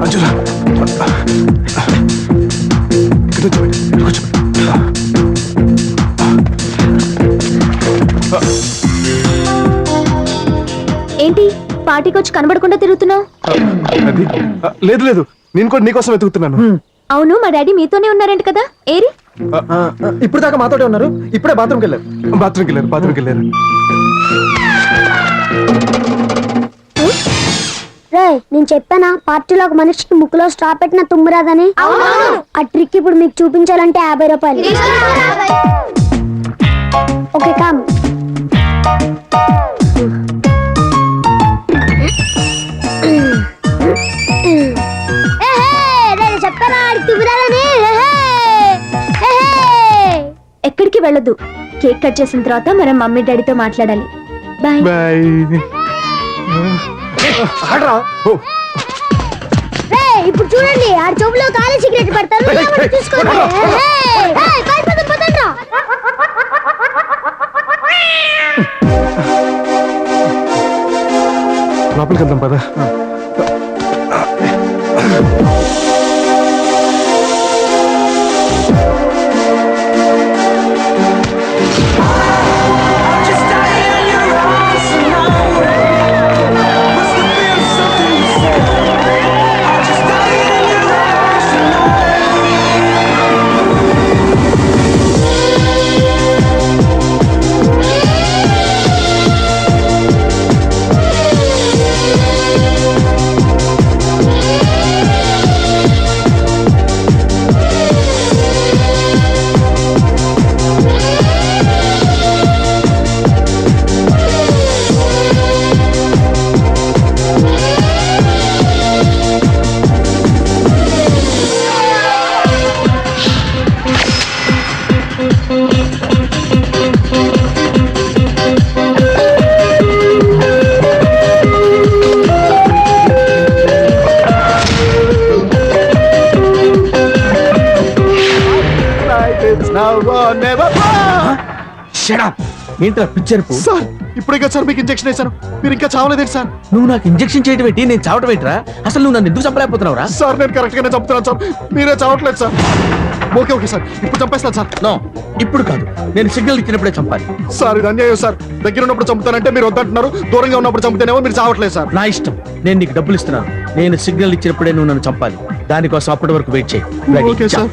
అంజులా ఏంటి పార్టీకి వచ్చి కనబడకుండా తిరుగుతున్నావు? లేదు లేదు, నేను కూడా నీకోసం వెతుకుతున్నాను. అవును, మా డాడీ మీతోనే ఉన్నారంట కదా, ఏరి? ఇప్పుడు దాకా మాతోటే ఉన్నారు, ఇప్పుడే బాత్రూమ్కి వెళ్ళారు. బాత్రూమ్కి వెళ్ళారు. రే, నేను చెప్పానా పార్టీలో ఒక మనిషికి ముక్కులో స్ట్రా పెట్టిన తుమ్మురాదని? ఆ ట్రిక్ ఇప్పుడు మీకు చూపించాలంటే 50 రూపాయలు. Okay calm. చెప్పానా తుమ్మురాదని? ఎక్కడికి వెళ్ళదు. కేక్ కట్ చేసిన తర్వాత మనం మమ్మీ డాడీతో మాట్లాడాలి. Bye bye. ఇప్పుడు చూడండి, ఆ చెవులో ఖాళీ సిగరెట్ పెడతారు, చూసుకోండి. లోపలికి వెళ్దాం పద. ఏంట్రా పిక్చర్ సార్ ఇప్పుడే కదా సార్ మీకు ఇంజెక్షన్ వేశాను, మీరు ఇంకా చావలేదేంటి సార్? నువ్వు నాకు ఇంజెక్షన్ చేయడం ఏంటి, నేను చావటం ఏంట్రా? అసలు నువ్వు నన్ను ఎందుకు చంపలేకపోతున్నావురా? సార్ నేను కరెక్ట్ గానే చంపుతున్నాను సార్, మీరే చావట్లేదు సార్. ఓకే సార్, ఇప్పుడు చంపేస్తాను సార్. నో, ఇప్పుడు కాదు, నేను సిగ్నల్ ఇచ్చినప్పుడే చంపాలి. సార్ ఇది అన్యాయం సార్, దగ్గర ఉన్నప్పుడు చంపుతానంటే మీరు వద్దంటున్నారు, దూరంగా ఉన్నప్పుడు చంపుతానేమో మీరు చావట్లేదు సార్. నా ఇష్టం, నేను నీకు డబ్బులు ఇస్తున్నాను. నేను సిగ్నల్ ఇచ్చినప్పుడే నువ్వు నన్ను చంపాలి. దానికోసం అప్పటి వరకు వెయిట్ చేయి. Okay sir.